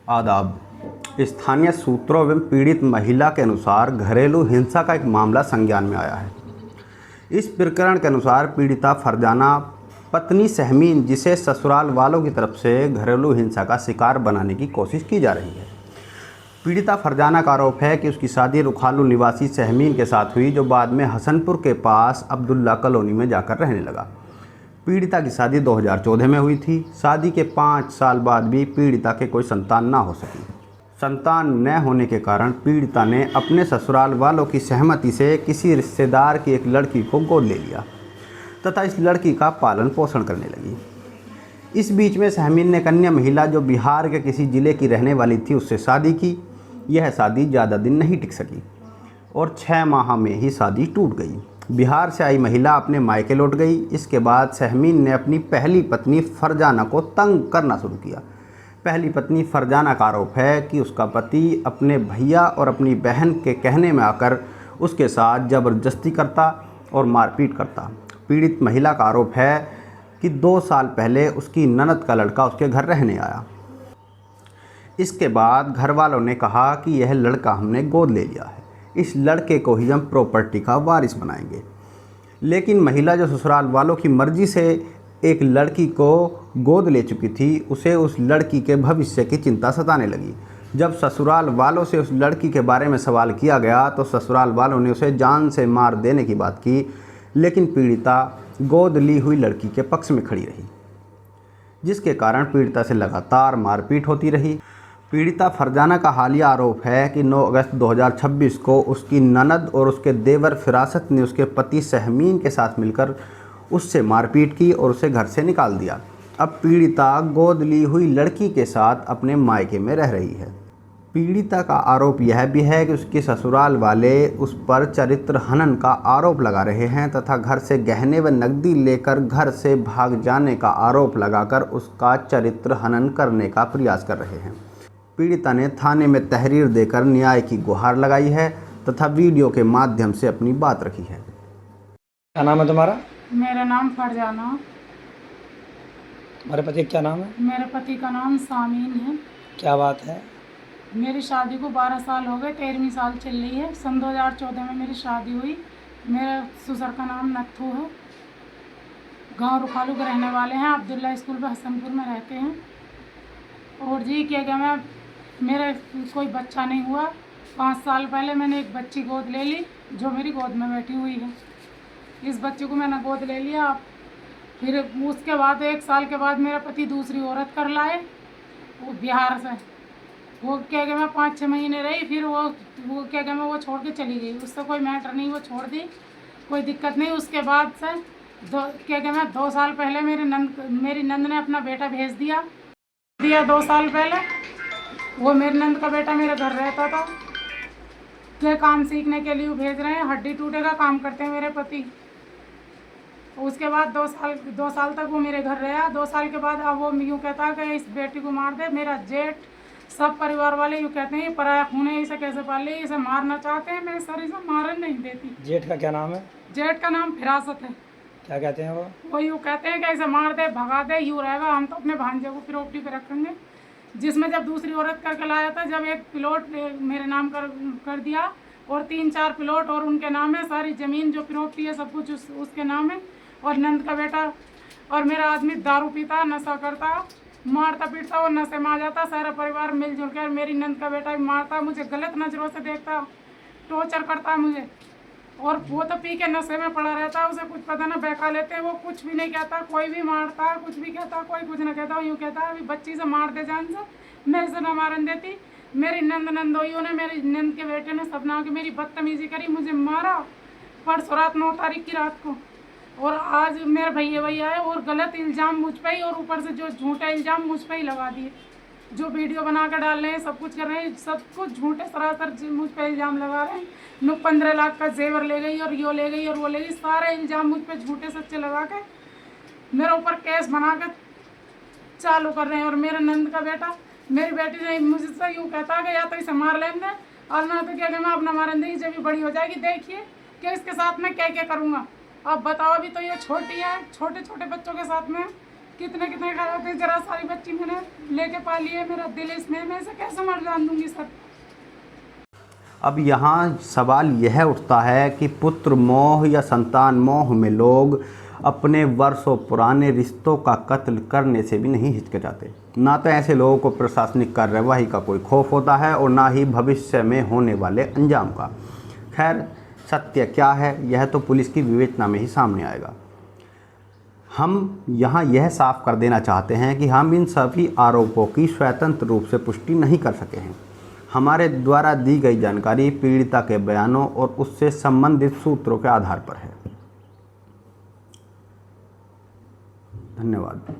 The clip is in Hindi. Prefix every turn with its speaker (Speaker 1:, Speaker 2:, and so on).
Speaker 1: आदाब। स्थानीय सूत्रों एवं पीड़ित महिला के अनुसार घरेलू हिंसा का एक मामला संज्ञान में आया है। इस प्रकरण के अनुसार पीड़िता फरजाना पत्नी सहमीन, जिसे ससुराल वालों की तरफ से घरेलू हिंसा का शिकार बनाने की कोशिश की जा रही है। पीड़िता फरजाना का आरोप है कि उसकी शादी रुखालू निवासी सहमीन के साथ हुई, जो बाद में हसनपुर के पास अब्दुल्ला कॉलोनी में जाकर रहने लगा। पीड़िता की शादी 2014 में हुई थी। शादी के 5 साल बाद भी पीड़िता के कोई संतान ना हो सकी। संतान न होने के कारण पीड़िता ने अपने ससुराल वालों की सहमति से किसी रिश्तेदार की एक लड़की को गोद ले लिया तथा इस लड़की का पालन पोषण करने लगी। इस बीच में सहमीन ने कन्या महिला, जो बिहार के किसी ज़िले की रहने वाली थी, उससे शादी की। यह शादी ज़्यादा दिन नहीं टिक सकी और 6 माह में ही शादी टूट गई। बिहार से आई महिला अपने मायके लौट गई। इसके बाद सहमीन ने अपनी पहली पत्नी फरजाना को तंग करना शुरू किया। पहली पत्नी फरजाना का आरोप है कि उसका पति अपने भैया और अपनी बहन के कहने में आकर उसके साथ ज़बरदस्ती करता और मारपीट करता। पीड़ित महिला का आरोप है कि 2 साल पहले उसकी ननद का लड़का उसके घर रहने आया। इसके बाद घर वालों ने कहा कि यह लड़का हमने गोद ले लिया है, इस लड़के को ही हम प्रॉपर्टी का वारिस बनाएंगे। लेकिन महिला, जो ससुराल वालों की मर्जी से एक लड़की को गोद ले चुकी थी, उसे उस लड़की के भविष्य की चिंता सताने लगी। जब ससुराल वालों से उस लड़की के बारे में सवाल किया गया तो ससुराल वालों ने उसे जान से मार देने की बात की, लेकिन पीड़िता गोद ली हुई लड़की के पक्ष में खड़ी रही, जिसके कारण पीड़िता से लगातार मारपीट होती रही। पीड़िता फरजाना का हालिया आरोप है कि 9 अगस्त 2026 को उसकी ननद और उसके देवर फिरासत ने उसके पति सहमीन के साथ मिलकर उससे मारपीट की और उसे घर से निकाल दिया। अब पीड़िता गोद ली हुई लड़की के साथ अपने मायके में रह रही है। पीड़िता का आरोप यह भी है कि उसके ससुराल वाले उस पर चरित्र हनन का आरोप लगा रहे हैं तथा घर से गहने व नकदी लेकर घर से भाग जाने का आरोप लगाकर उसका चरित्र हनन करने का प्रयास कर रहे हैं। पीड़िता ने थाने में तहरीर देकर न्याय की गुहार लगाई है तथा वीडियो के माध्यम से अपनी बात रखी है।
Speaker 2: क्या नाम है तुम्हारा?
Speaker 3: मेरा नाम फरजाना।
Speaker 2: तुम्हारे पति का क्या नाम है?
Speaker 3: मेरे पति का नाम सामीन है।
Speaker 2: क्या बात है?
Speaker 3: मेरी शादी को 12 साल हो गए, 13वीं साल चल रही है। सन 2014 में मेरी शादी हुई। मेरे ससुर का नाम नत्थू है। गांव रुखालू के रहने वाले हैं। अब्दुल्ला स्कूल पर हसनपुर में रहते हैं। और जी क्या मेरे कोई बच्चा नहीं हुआ। 5 साल पहले मैंने एक बच्ची गोद ले ली, जो मेरी गोद में बैठी हुई है। इस बच्चे को मैंने गोद ले लिया। फिर उसके बाद 1 साल के बाद मेरा पति दूसरी औरत कर लाए, वो बिहार से। वो मैं 5-6 महीने रही, फिर वो वो छोड़ के चली गई। उससे कोई मैटर नहीं, वो छोड़ दी, कोई दिक्कत नहीं। उसके बाद से 2 साल पहले मेरी नंद ने अपना बेटा भेज दिया 2 साल पहले। वो मेरी नंद का बेटा मेरे घर रहता था, क्या काम सीखने के लिए भेज रहे हैं। हड्डी टूटे का काम करते हैं मेरे पति। उसके बाद 2 साल तक वो मेरे घर रहा। 2 साल के बाद अब वो यूँ कहता है कि इस बेटी को मार दे। मेरा जेठ, सब परिवार वाले यूँ कहते हैं ये पराया खून है, इसे कैसे पाल ले, इसे मारना चाहते हैं। मैं सर इसे मारन नहीं देती।
Speaker 2: जेठ का क्या नाम है?
Speaker 3: जेठ का नाम फिरासत है।
Speaker 2: क्या कहते हैं
Speaker 3: वो यूँ कहते हैं कि इसे मार दे, भगा दे, यूँ रहेगा, हम तो अपने भांजे को प्रॉपर्टी पे रखेंगे। जिसमें जब दूसरी औरत करके लाया था, जब एक प्लॉट मेरे नाम कर दिया और 3-4 प्लॉट और उनके नाम है। सारी ज़मीन जो प्रॉपर्टी है सब कुछ उसके नाम है। और नंद का बेटा और मेरा आदमी दारू पीता, नशा करता, मारता पीटता और नशे में आ जाता। सारा परिवार मिलजुल कर मेरी नंद का बेटा भी मारता, मुझे गलत नज़रों से देखता, टॉर्चर करता मुझे। और वो तो पी के नशे में पड़ा रहता, उसे कुछ पता ना, बहका लेते हैं। वो कुछ भी नहीं कहता, कोई भी मारता, कुछ भी कहता, कोई कुछ ना कहता। यूँ कहता अभी बच्ची से मार दे जान से, मैं इसे ना मारन देती। मेरी नंदोइयों ने, मेरी नंद के बेटे ने सपना की मेरी बदतमीजी करी, मुझे मारा परसों रात 9 तारीख की रात को। और आज मेरे भैया आए और गलत इल्ज़ाम मुझ पर ही, और ऊपर से जो झूठे इल्ज़ाम मुझ पर ही लगा दिए। जो वीडियो बना कर डाल रहे हैं, सब कुछ कर रहे हैं, सब कुछ झूठे सरासर मुझ पर इल्ज़ाम लगा रहे हैं। 15 लाख का जेवर ले गई और यो ले गई और वो ले गई। सारे इल्ज़ाम मुझ पर झूठे सच्चे लगा के मेरे ऊपर केस बना कर चालू कर रहे हैं। और मेरा नंद का बेटा, मेरी बेटी ने मुझसे यूँ कहता कि या तो इसे मार लें दे, और ना तो क्या मैं अपना मारन देंगे जब भी बड़ी हो जाएगी। देखिए कि इसके साथ मैं क्या क्या करूँगा। अब बताओ, अभी तो ये छोटी है, छोटे छोटे बच्चों के साथ में कितने कितने घर होते हैं, जरा सारी बच्ची मैंने लेके पाली है, मेरा दिल इसमें, मैं इसे कैसे मर जान दूंगी सर।
Speaker 1: अब यहाँ सवाल यह उठता है कि पुत्र मोह या संतान मोह में लोग अपने वर्षों पुराने रिश्तों का कत्ल करने से भी नहीं हिचकिचाते। ना तो ऐसे लोगों को प्रशासनिक कार्यवाही का कोई खौफ होता है और ना ही भविष्य में होने वाले अंजाम का। खैर, सत्य क्या है यह तो पुलिस की विवेचना में ही सामने आएगा। हम यहाँ यह साफ कर देना चाहते हैं कि हम इन सभी आरोपों की स्वतंत्र रूप से पुष्टि नहीं कर सके हैं। हमारे द्वारा दी गई जानकारी पीड़िता के बयानों और उससे संबंधित सूत्रों के आधार पर है। धन्यवाद।